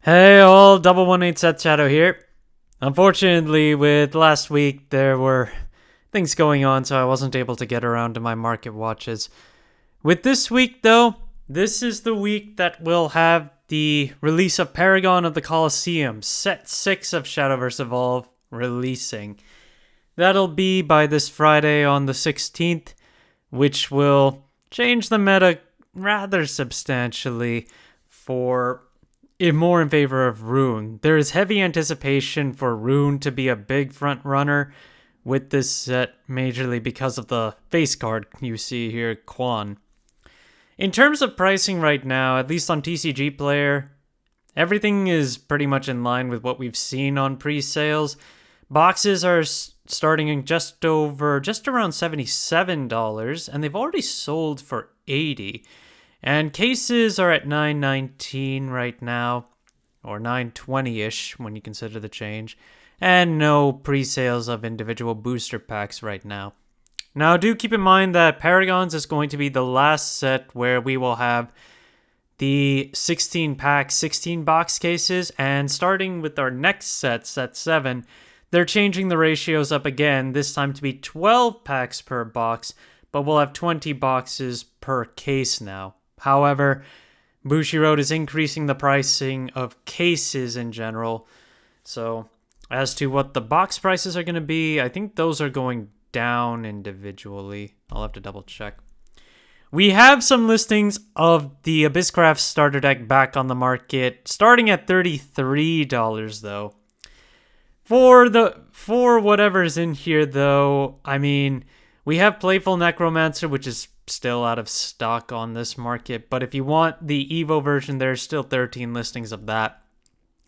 Hey all, double 18 set Shadow here. Unfortunately, with last week, there were things going on, so I wasn't able to get around to my market watches. With this week, though, this is the week that will have the release of Paragon of the Colosseum, set 6 of Shadowverse Evolve, releasing. That'll be by this Friday on the 16th, which will change the meta rather substantially for more in favor of Rune. There is heavy anticipation for Rune to be a big front runner with this set, majorly because of the face card you see here, Quan. In terms of pricing right now, at least on TCG Player, everything is pretty much in line with what we've seen on pre-sales. Boxes are starting just around $77, and they've already sold for $80. And cases are at $9.19 right now, or $9.20-ish when you consider the change, and no pre-sales of individual booster packs right now. Now, do keep in mind that Paragons is going to be the last set where we will have the 16-pack, 16-box cases, and starting with our next set, set 7, they're changing the ratios up again, this time to be 12 packs per box, but we'll have 20 boxes per case now. However, Bushiroad is increasing the pricing of cases in general. So, as to what the box prices are going to be, I think those are going down individually. I'll have to double check. We have some listings of the Abysscraft starter deck back on the market, starting at $33 though. For whatever's in here though, I mean, we have Playful Necromancer, which is still out of stock on this market, but if you want the Evo version, there's still 13 listings of that.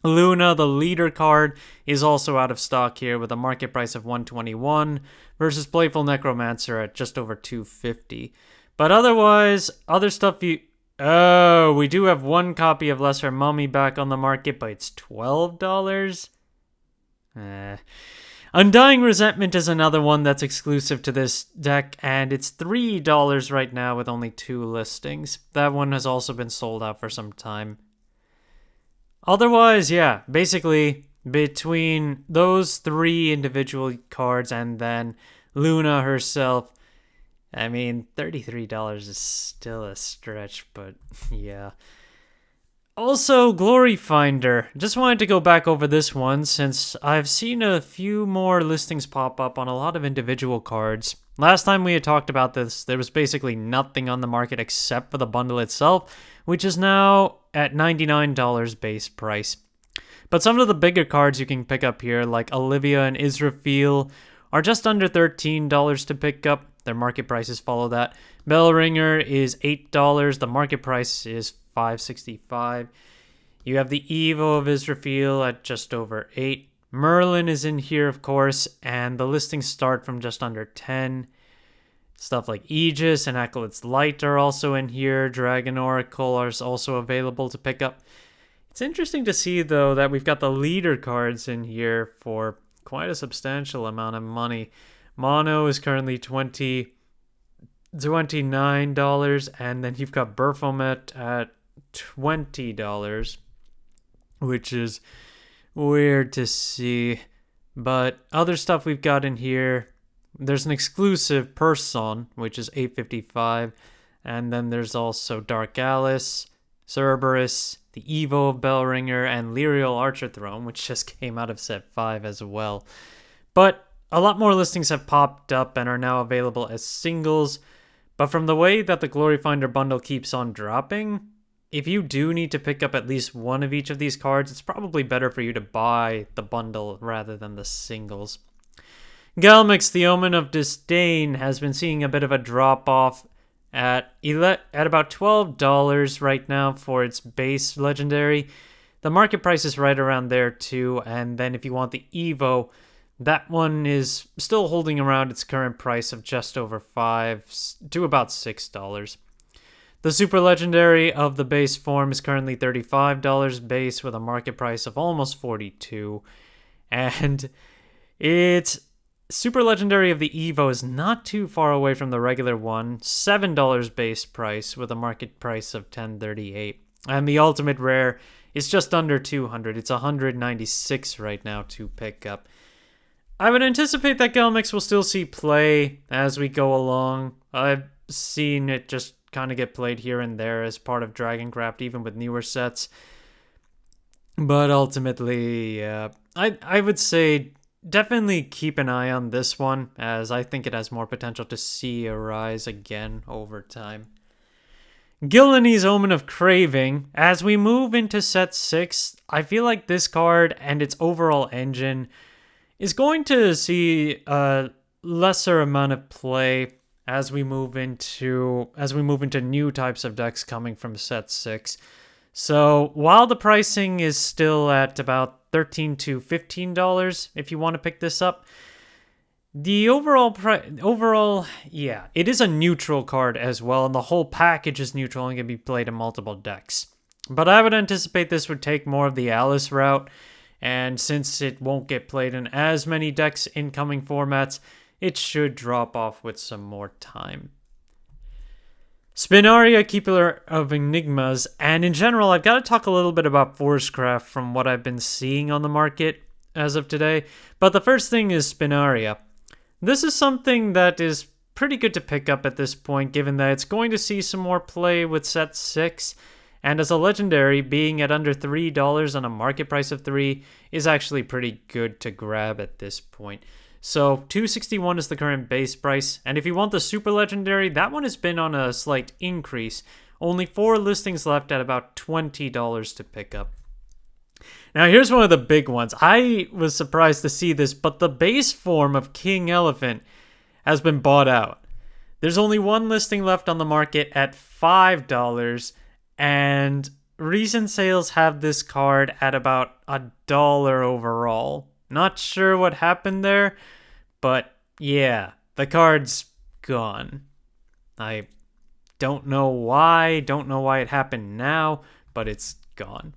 Luna, the leader card, is also out of stock here with a market price of $121 versus Playful Necromancer at just over $250. But otherwise, other stuff we do have one copy of Lesser Mummy back on the market, but it's $12? Undying Resentment is another one that's exclusive to this deck, and it's $3 right now with only 2 listings. That one has also been sold out for some time. Otherwise, yeah, basically, between those 3 individual cards and then Luna herself, I mean, $33 is still a stretch, but yeah. Also, Glory Finder. Just wanted to go back over this one since I've seen a few more listings pop up on a lot of individual cards. Last time we had talked about this, there was basically nothing on the market except for the bundle itself, which is now at $99 base price. But some of the bigger cards you can pick up here, like Olivia and Israfil, are just under $13 to pick up. Their market prices follow that. Bellringer is $8. The market price is $5.65. You have the Evo of Israfil at just over $8. Merlin is in here, of course, and the listings start from just under $10. Stuff like Aegis and Acolyte's Light are also in here. Dragon Oracle are also available to pick up. It's interesting to see, though, that we've got the leader cards in here for quite a substantial amount of money. Mono is currently $29, and then you've got Baphomet at $20, which is weird to see. But other stuff we've got in here, there's an exclusive Person, which is $8.55, and then there's also Dark Alice, Cerberus, the Evo of Bellringer, and Lyrial Archer Throne, which just came out of set 5 as well. But a lot more listings have popped up and are now available as singles. But from the way that the Glory Finder bundle keeps on dropping, if you do need to pick up at least one of each of these cards, it's probably better for you to buy the bundle rather than the singles. Galmix, the Omen of Disdain, has been seeing a bit of a drop-off at about $12 right now for its base legendary. The market price is right around there too, and then if you want the Evo, that one is still holding around its current price of just over $5 to about $6. The Super Legendary of the base form is currently $35 base with a market price of almost $42. And its Super Legendary of the Evo is not too far away from the regular one, $7 base price with a market price of $10.38. And the Ultimate Rare is just under 200. It's 196 right now to pick up. I would anticipate that Gelmix will still see play as we go along. I've seen it just kind of get played here and there as part of Dragoncraft, even with newer sets. But ultimately, I would say definitely keep an eye on this one, as I think it has more potential to see a rise again over time. Gilneny's Omen of Craving. As we move into set 6, I feel like this card and its overall engine is going to see a lesser amount of play as we move into new types of decks coming from set 6. So while the pricing is still at about $13 to $15 if you want to pick this up, the overall, yeah, it is a neutral card as well, and the whole package is neutral and can be played in multiple decks. But I would anticipate this would take more of the Alice route, and since it won't get played in as many decks in coming formats, it should drop off with some more time. Spinaria, Keeper of Enigmas, and in general, I've got to talk a little bit about Forcecraft from what I've been seeing on the market as of today. But the first thing is Spinaria. This is something that is pretty good to pick up at this point, given that it's going to see some more play with set 6, and as a legendary, being at under $3 on a market price of $3 is actually pretty good to grab at this point. So $261 is the current base price, and if you want the super legendary, that one has been on a slight increase. Only 4 listings left at about $20 to pick up. Now here's one of the big ones. I was surprised to see this, but the base form of King Elephant has been bought out. There's only one listing left on the market at $5, and recent sales have this card at about $1 overall. Not sure what happened there, but yeah, the card's gone. I don't know why it happened now, but it's gone.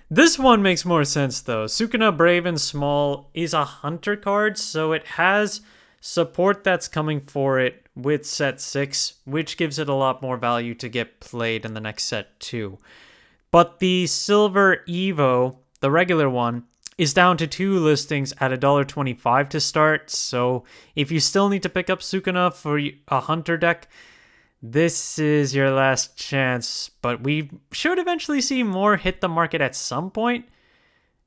This one makes more sense though. Sukuna Brave and Small is a hunter card, so it has support that's coming for it with set 6, which gives it a lot more value to get played in the next set too. But the Silver Evo, the regular one, is down to 2 listings at $1.25 to start, so if you still need to pick up Sukuna for a hunter deck, this is your last chance, but we should eventually see more hit the market at some point.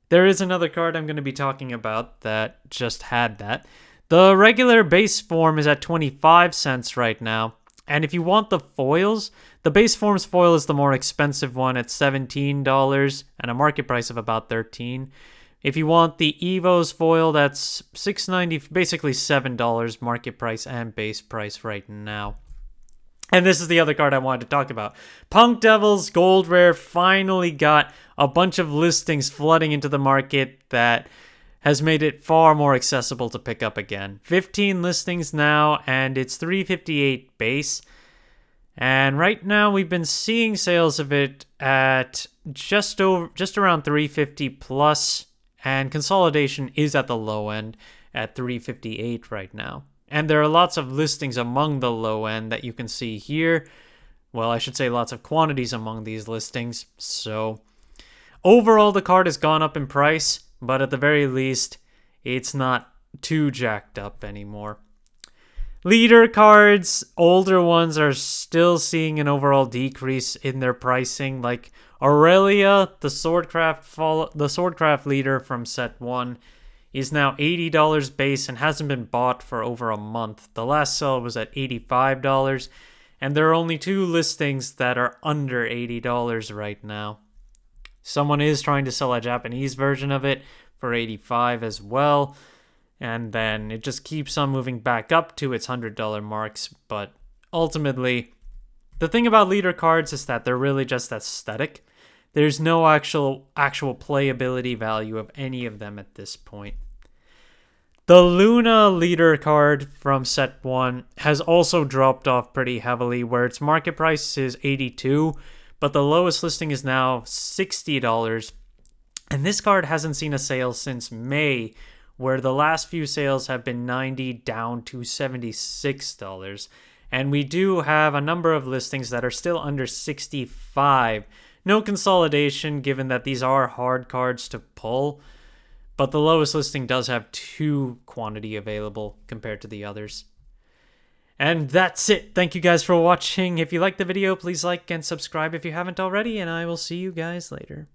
There is another card I'm going to be talking about that just had that. The regular base form is at 25 cents right now, and if you want the foils, the base form's foil is the more expensive one at $17 and a market price of about $13. If you want the Evo's foil, that's $6.90, basically $7 market price and base price right now. And this is the other card I wanted to talk about. Punk Devils Gold Rare finally got a bunch of listings flooding into the market that has made it far more accessible to pick up again. 15 listings now, and it's $3.58 base. And right now we've been seeing sales of it at just around $3.50 plus, and consolidation is at the low end at $3.58 right now. And there are lots of listings among the low end that you can see here. Well, I should say lots of quantities among these listings. So overall, the card has gone up in price, but at the very least, it's not too jacked up anymore. Leader cards, older ones, are still seeing an overall decrease in their pricing. Like Aurelia, the Swordcraft leader from set 1, is now $80 base and hasn't been bought for over a month. The last sell was at $85, and there are only 2 listings that are under $80 right now. Someone is trying to sell a Japanese version of it for $85 as well, and then it just keeps on moving back up to its $100 marks. But ultimately, the thing about leader cards is that they're really just aesthetic. There's no actual playability value of any of them at this point. The Luna leader card from set 1 has also dropped off pretty heavily, where its market price is $82, but the lowest listing is now $60. And this card hasn't seen a sale since May, where the last few sales have been $90 down to $76. And we do have a number of listings that are still under $65, No consolidation, given that these are hard cards to pull, but the lowest listing does have 2 quantity available compared to the others. And that's it. Thank you guys for watching. If you liked the video, please like and subscribe if you haven't already, and I will see you guys later.